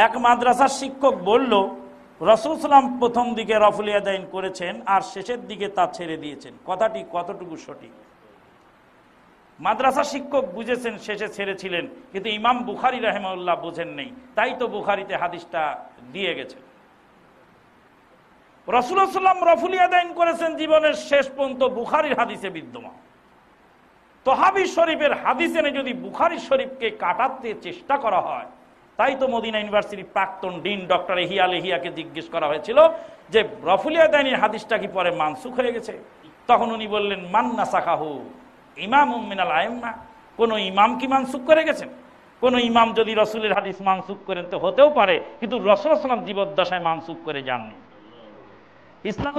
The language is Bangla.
এক মাদ্রাসার শিক্ষক বলল, রাসূল সাল্লাল্লাহু আলাইহি ওয়াসাল্লাম প্রথম দিকে রফুল ইয়াদাইন করেছেন আর শেষের দিকে তা ছেড়ে দিয়েছেন, কথাটি কতটুকু সঠিক? মাদ্রাসা শিক্ষক বুঝেছেন শেষে ছেড়েছিলেন, কিন্তু ইমাম বুখারী রাহিমাহুল্লাহ বুঝেন নেই, তাই তো বুখারীতে হাদিসটা দিয়ে গেছেন। রাসূলুল্লাহ সাল্লাল্লাহু আলাইহি ওয়াসাল্লাম রফুল ইয়াদাইন করেছেন জীবনের শেষ পর্যন্ত, বুখারীর হাদিসে বিদ্যমান। তহাবি শরীফের হাদিসে যদি বুখারী শরীফকে কাটাতে চেষ্টা করা হয়, তাই তো মদিনা ইউনিভার্সিটির প্রাক্তন ডিন ডক্টর ইহিয়া লেহিয়াকে জিজ্ঞেস করা হয়েছিল যে রফুল ইয়াদাইনের হাদিসটা কি পরে মানসুখ হয়ে গেছে? তখন উনি বললেন, মান নাসাখাহু ইমামুম মিনাল আইম্মা, কোন ইমাম কি মানসুখ করে গেছেন? কোন ইমাম যদি রসুলের হাদিস মানসুখ করেন তো হতেও পারে, কিন্তু রাসূল সাল্লাল্লাহু আলাইহি ওয়াসাল্লাম জীবদ্দশায় মানসুখ করে যাননি। ইসলাম